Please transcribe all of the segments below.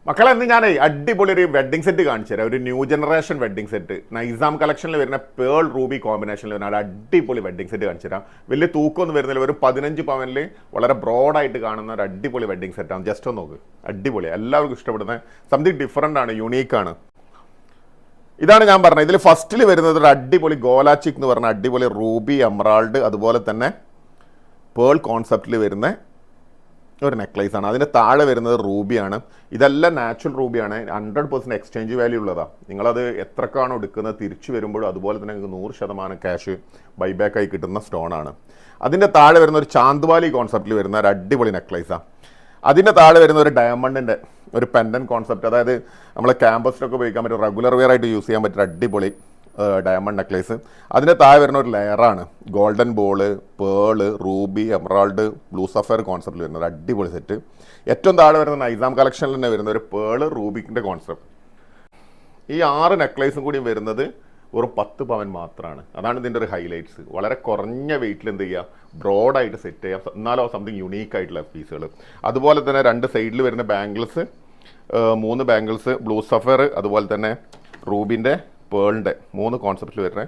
മക്കളെ എന്ന് ഞാനേ അടിപൊളി ഒരു വെഡ്ഡിംഗ് സെറ്റ് കാണിച്ചു തരാം. ഒരു new generation wedding set, Nizam കളക്ഷനിൽ വരുന്ന പേൾ റൂബി കോമ്പിനേഷനിൽ വരുന്ന അടിപൊളി വെഡ്ഡിംഗ് സെറ്റ് കാണിച്ചു തരാം. വലിയ തൂക്കമൊന്നും വരുന്നില്ല, ഒരു 15 പവനിൽ വളരെ ബ്രോഡായിട്ട് കാണുന്ന ഒരു അടിപൊളി വെഡ്ഡിംഗ് സെറ്റാണ്. ജസ്റ്റ് ഒന്ന് നോക്ക്, അടിപൊളി, എല്ലാവർക്കും ഇഷ്ടപ്പെടുന്ന സംതിങ് ഡിഫറൻ്റ് ആണ്, യുണീക്കാണ്. ഇതാണ് ഞാൻ പറഞ്ഞത്. ഇതിൽ ഫസ്റ്റിൽ വരുന്നത് ഒരു അടിപൊളി ഗോലാച്ചിക് എന്ന് പറഞ്ഞ അടിപൊളി റൂബി എമറാൾഡ് അതുപോലെ തന്നെ പേൾ കോൺസെപ്റ്റിൽ വരുന്ന ഒരു നെക്ലേസ് ആണ്. അതിൻ്റെ താഴെ വരുന്നത് റൂബിയാണ്. ഇതെല്ലാം നാച്ചുറൽ റൂബിയാണ്, 100% എക്സ്ചേഞ്ച് വാല്യൂ ഉള്ളതാണ്. നിങ്ങളത് എത്രക്കാണോ എടുക്കുന്നത് തിരിച്ചു വരുമ്പോഴും അതുപോലെ തന്നെ നിങ്ങൾക്ക് 100% ക്യാഷ് ബൈബാക്കായി കിട്ടുന്ന സ്റ്റോണാണ്. അതിൻ്റെ താഴെ വരുന്ന ഒരു ചാന്ദ്വാലി കോൺസെപ്റ്റിൽ വരുന്ന ഒരു അടിപൊളി നെക്ലേസാണ്. അതിൻ്റെ താഴെ വരുന്ന ഒരു ഡയമണ്ടിൻ്റെ ഒരു പെൻഡൻ കോൺസെപ്റ്റ്, അതായത് നമ്മൾ ക്യാമ്പസിലൊക്കെ ഉപയോഗിക്കാൻ പറ്റും, റെഗുലർ വെയർ ആയിട്ട് യൂസ് ചെയ്യാൻ പറ്റുന്ന അടിപൊളി ഡയമണ്ട് നെക്ലേസ്. അതിൻ്റെ താഴെ വരുന്ന ഒരു ലെയറാണ് golden ball, pearl, ruby, emerald, blue sapphire കോൺസെപ്റ്റിൽ വരുന്ന ഒരു അടിപൊളി സെറ്റ്. ഏറ്റവും താഴെ വരുന്ന നൈസാം കളക്ഷനിൽ തന്നെ വരുന്ന ഒരു പേള് റൂബിക്കിൻ്റെ കോൺസെപ്റ്റ്. ഈ 6 നെക്ലേസും കൂടി വരുന്നത് വെറും 10 പവൻ മാത്രമാണ്. അതാണ് ഇതിൻ്റെ ഒരു ഹൈലൈറ്റ്സ്. വളരെ കുറഞ്ഞ വെയിറ്റിൽ എന്ത് ചെയ്യുക, ബ്രോഡായിട്ട് സെറ്റ് ചെയ്യാം, എന്നാലോ സംതിങ് യുണീക്ക് ആയിട്ടുള്ള പീസുകൾ. അതുപോലെ തന്നെ 2 സൈഡിൽ വരുന്ന ബാംഗിൾസ്, 3 ബാംഗിൾസ്, ബ്ലൂ സഫയർ, അതുപോലെ തന്നെ റൂബിൻ്റെ പേളിൻ്റെ 3 കോൺസെപ്റ്റിൽ വരുന്ന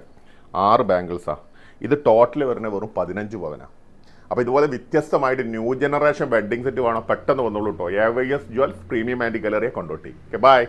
6 ബാംഗിൾസാണ്. ഇത് ടോട്ടൽ വരുന്ന വെറും 15 പവനാണ്. അപ്പോൾ ഇതുപോലെ വ്യത്യസ്തമായിട്ട് ന്യൂ ജനറേഷൻ വെഡ്ഡിംഗ് സെറ്റ് വേണം, പെട്ടെന്ന് വന്നോളൂ കേട്ടോ. AYS ജ്വൽസ് പ്രീമിയം ആൻഡ് ഗാലറിയെ കൊണ്ടോട്ടി. Okay, by.